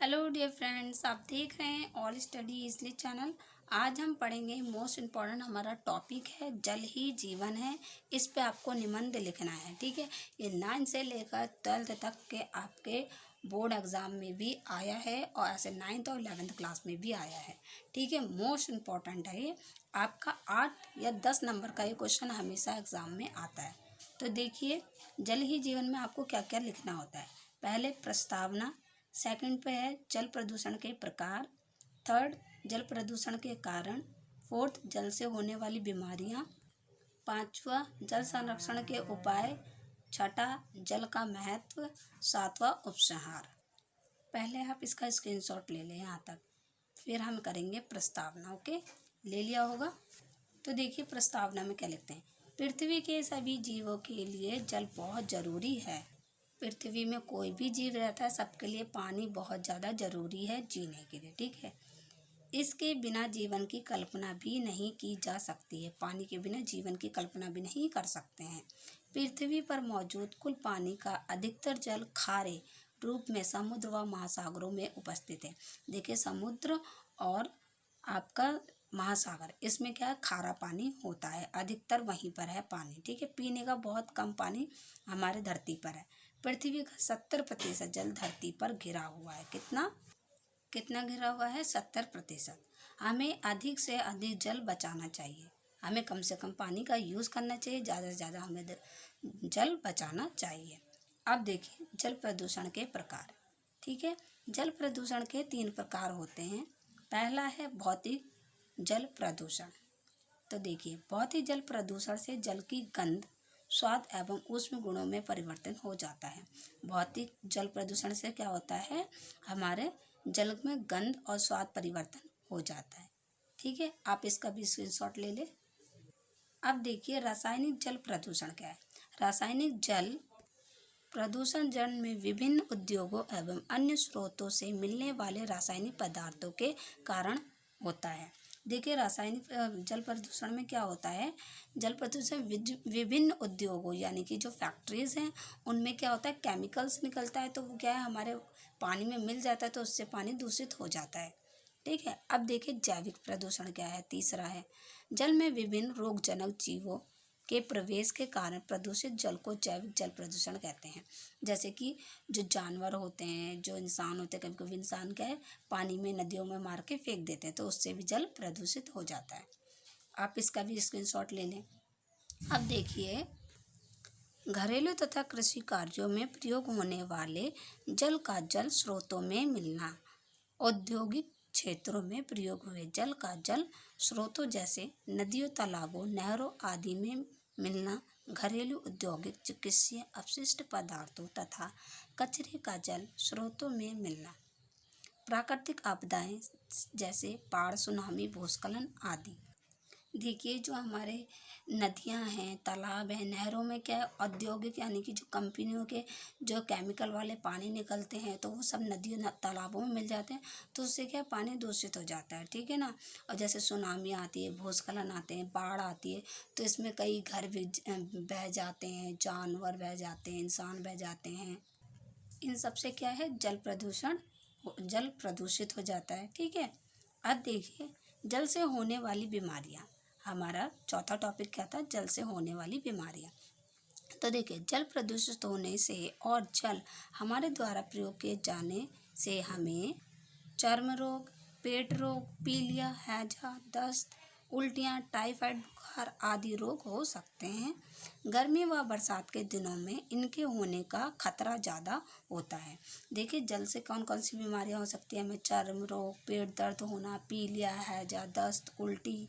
Hello dear friends, आप देख रहे हैं ऑल स्टडी इजली चैनल। आज हम पढ़ेंगे मोस्ट इम्पॉर्टेंट हमारा टॉपिक है जल ही जीवन है। इस पे आपको निबंध लिखना है, ठीक है। ये 9 से लेकर 12th तक के आपके बोर्ड एग्ज़ाम में भी आया है और ऐसे 9th और 11th क्लास में भी आया है, ठीक है। मोस्ट इम्पॉर्टेंट है ये। आपका 8 या 10 नंबर का ये क्वेश्चन हमेशा एग्ज़ाम में आता है। तो देखिए, जल ही जीवन में आपको क्या क्या लिखना होता है। पहले प्रस्तावना, सेकंड पे है जल प्रदूषण के प्रकार, थर्ड जल प्रदूषण के कारण, फोर्थ जल से होने वाली बीमारियां, पांचवा जल संरक्षण के उपाय, छठा जल का महत्व, सातवां उपसंहार। पहले आप इसका स्क्रीनशॉट ले लें यहाँ तक, फिर हम करेंगे प्रस्तावना। ओके, ले लिया होगा। तो देखिए प्रस्तावना में क्या लिखते हैं। पृथ्वी के सभी जीवों के लिए जल बहुत ज़रूरी है। पृथ्वी में कोई भी जीव रहता है, सबके लिए पानी बहुत ज़्यादा ज़रूरी है जीने के लिए, ठीक है। इसके बिना जीवन की कल्पना भी नहीं की जा सकती है। पानी के बिना जीवन की कल्पना भी नहीं कर सकते हैं। पृथ्वी पर मौजूद कुल पानी का अधिकतर जल खारे रूप में समुद्र व महासागरों में उपस्थित है। देखिए, समुद्र और आपका महासागर, इसमें क्या है, खारा पानी होता है, अधिकतर वहीं पर है पानी, ठीक है। पीने का बहुत कम पानी हमारे धरती पर है। पृथ्वी का 70% जल धरती पर घिरा हुआ है। कितना कितना घिरा हुआ है? 70%। हमें अधिक से अधिक जल बचाना चाहिए। हमें कम से कम पानी का यूज़ करना चाहिए, ज़्यादा से ज़्यादा हमें जल बचाना चाहिए। अब देखिए जल प्रदूषण के प्रकार, ठीक है। जल प्रदूषण के 3 प्रकार होते हैं। पहला है भौतिक जल प्रदूषण। तो देखिए, भौतिक जल प्रदूषण से जल की गंध, स्वाद एवं ऊष्म गुणों में परिवर्तन हो जाता है। भौतिक जल प्रदूषण से क्या होता है, हमारे जल में गंध और स्वाद परिवर्तन हो जाता है, ठीक है। आप इसका भी स्क्रीनशॉट ले लें। अब देखिए रासायनिक जल प्रदूषण क्या है। रासायनिक जल प्रदूषण जल में विभिन्न उद्योगों एवं अन्य स्रोतों से मिलने वाले रासायनिक पदार्थों के कारण होता है। देखिए, रासायनिक जल प्रदूषण में क्या होता है, जल प्रदूषण विभिन्न उद्योगों यानी कि जो फैक्ट्रीज़ हैं उनमें क्या होता है, केमिकल्स निकलता है, तो वो क्या है, हमारे पानी में मिल जाता है, तो उससे पानी दूषित हो जाता है, ठीक है। अब देखिए जैविक प्रदूषण क्या है, तीसरा है। जल में विभिन्न रोगजनक जीवों के प्रवेश के कारण प्रदूषित जल को जैविक जल प्रदूषण कहते हैं। जैसे कि जो जानवर होते हैं, जो इंसान होते हैं, कभी कभी इंसान क्या है, पानी में नदियों में मार के फेंक देते हैं, तो उससे भी जल प्रदूषित हो जाता है। आप इसका भी स्क्रीनशॉट ले लें। अब देखिए, घरेलू तथा कृषि कार्यों में प्रयोग होने वाले जल का जल स्रोतों में मिलना, औद्योगिक क्षेत्रों में प्रयोग हुए जल का जल स्रोतों जैसे नदियों, तालाबों, नहरों आदि में मिलना, घरेलू औद्योगिक चिकित्सीय अपशिष्ट पदार्थों तथा कचरे का जल स्रोतों में मिलना, प्राकृतिक आपदाएं जैसे बाढ़, सुनामी, भूस्खलन आदि। देखिए, जो हमारे नदियां हैं, तालाब हैं, नहरों में क्या है, औद्योगिक यानी कि जो कंपनियों के जो केमिकल वाले पानी निकलते हैं, तो वो सब नदियों तालाबों में मिल जाते हैं, तो उससे क्या है, पानी दूषित हो जाता है, ठीक है ना। और जैसे सुनामी आती है, भूस्खलन आते हैं, बाढ़ आती है, तो इसमें कई घर भी बह जाते हैं, जानवर बह जाते हैं, इंसान बह जाते हैं। इन सब से क्या है, जल प्रदूषित हो जाता है, ठीक है। अब देखिए जल से होने वाली बीमारियां। हमारा चौथा टॉपिक क्या था, जल से होने वाली बीमारियां। तो देखिए, जल प्रदूषित होने से और जल हमारे द्वारा प्रयोग किए जाने से हमें चर्म रोग, पेट रोग, पीलिया, हैजा, दस्त, उल्टियाँ, टाइफाइड बुखार आदि रोग हो सकते हैं। गर्मी व बरसात के दिनों में इनके होने का खतरा ज़्यादा होता है। देखिए, जल से कौन कौन सी बीमारियां हो सकती हैं, हमें चर्म रोग, पेट दर्द होना, पीलिया, हैजा, दस्त, उल्टी,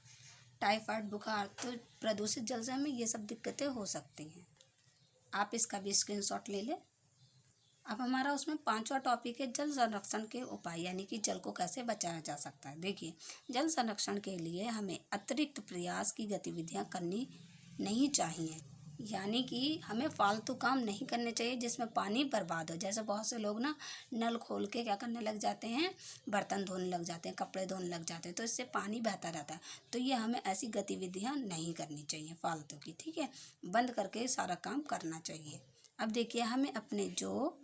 टाइफाइड बुखार, तो प्रदूषित जल से हमें ये सब दिक्कतें हो सकती हैं। आप इसका भी स्क्रीनशॉट ले लें। अब हमारा उसमें 5वां टॉपिक है जल संरक्षण के उपाय, यानी कि जल को कैसे बचाया जा सकता है। देखिए, जल संरक्षण के लिए हमें अतिरिक्त प्रयास की गतिविधियां करनी नहीं चाहिए, यानी कि हमें फालतू काम नहीं करने चाहिए जिसमें पानी बर्बाद हो। जैसे बहुत से लोग ना नल खोल के क्या करने लग जाते हैं, बर्तन धोने लग जाते हैं, कपड़े धोने लग जाते हैं, तो इससे पानी बहता रहता है। तो ये हमें ऐसी गतिविधियां नहीं करनी चाहिए फालतू की, ठीक है। बंद करके सारा काम करना चाहिए। अब देखिए, हमें अपने जो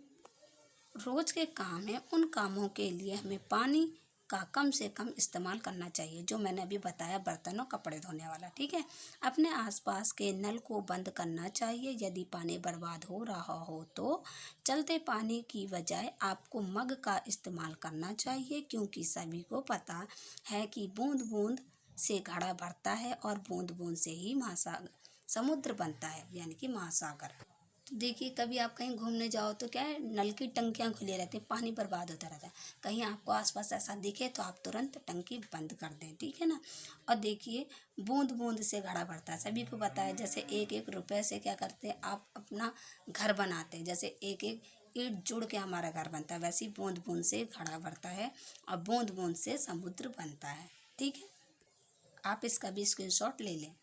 रोज़ के काम हैं उन कामों के लिए हमें पानी का कम से कम इस्तेमाल करना चाहिए, जो मैंने अभी बताया बर्तन और कपड़े धोने वाला। ठीक है, अपने आसपास के नल को बंद करना चाहिए। यदि पानी बर्बाद हो रहा हो तो चलते पानी की बजाय आपको मग का इस्तेमाल करना चाहिए, क्योंकि सभी को पता है कि बूंद बूंद से घड़ा भरता है और बूंद बूंद से ही महासागर समुद्र बनता है, यानी कि महासागर। तो देखिए, कभी आप कहीं घूमने जाओ तो क्या है, नल की टंकियाँ खुली रहती हैं, पानी बर्बाद होता रहता है। कहीं आपको आसपास ऐसा दिखे तो आप तुरंत टंकी बंद कर दें, ठीक है ना। और देखिए, बूंद बूंद से घड़ा भरता है, सभी को पता है। जैसे एक एक रुपए से क्या करते हैं, आप अपना घर बनाते हैं। जैसे एक एक ईंट जुड़ के हमारा घर बनता है, वैसे ही बूंद बूंद से घड़ा भरता है और बूंद बूंद से समुद्र बनता है। ठीक है, आप इसका भी स्क्रीनशॉट ले लें।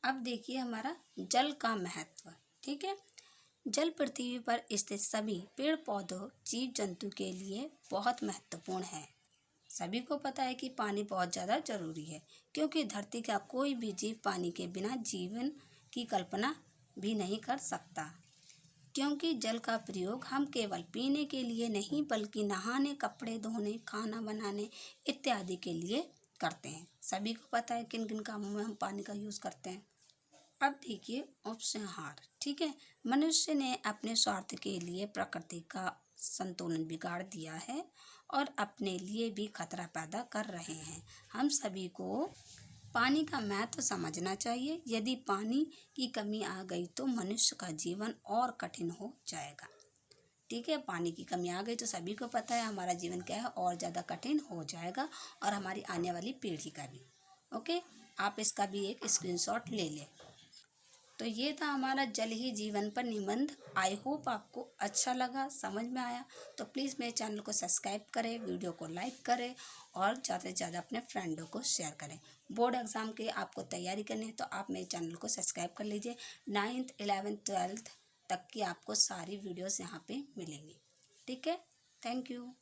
अब देखिए हमारा जल का महत्व। ठीक है, जल पृथ्वी पर स्थित सभी पेड़ पौधों जीव जंतु के लिए बहुत महत्वपूर्ण है। सभी को पता है कि पानी बहुत ज़्यादा जरूरी है, क्योंकि धरती का कोई भी जीव पानी के बिना जीवन की कल्पना भी नहीं कर सकता। क्योंकि जल का प्रयोग हम केवल पीने के लिए नहीं, बल्कि नहाने, कपड़े धोने, खाना बनाने इत्यादि के लिए करते हैं। सभी को पता है किन किन कामों में हम पानी का यूज़ करते हैं। अब देखिए उपसंहार। ठीक है, मनुष्य ने अपने स्वार्थ के लिए प्रकृति का संतुलन बिगाड़ दिया है और अपने लिए भी खतरा पैदा कर रहे हैं। हम सभी को पानी का महत्व समझना चाहिए। यदि पानी की कमी आ गई तो मनुष्य का जीवन और कठिन हो जाएगा। ठीक है, पानी की कमी आ गई तो सभी को पता है हमारा जीवन क्या है, और ज़्यादा कठिन हो जाएगा, और हमारी आने वाली पीढ़ी का भी। ओके, आप इसका भी एक स्क्रीनशॉट ले लें। तो ये था हमारा जल ही जीवन पर निबंध। आई होप आपको अच्छा लगा, समझ में आया। तो प्लीज़ मेरे चैनल को सब्सक्राइब करें, वीडियो को लाइक करें और ज़्यादा से ज़्यादा अपने फ्रेंडों को शेयर करें। बोर्ड एग्ज़ाम की आपको तैयारी करनी है तो आप मेरे चैनल को सब्सक्राइब कर लीजिए। 9th 11th 12th तक की आपको सारी वीडियोज़ यहाँ पर मिलेंगी। ठीक है, थैंक यू।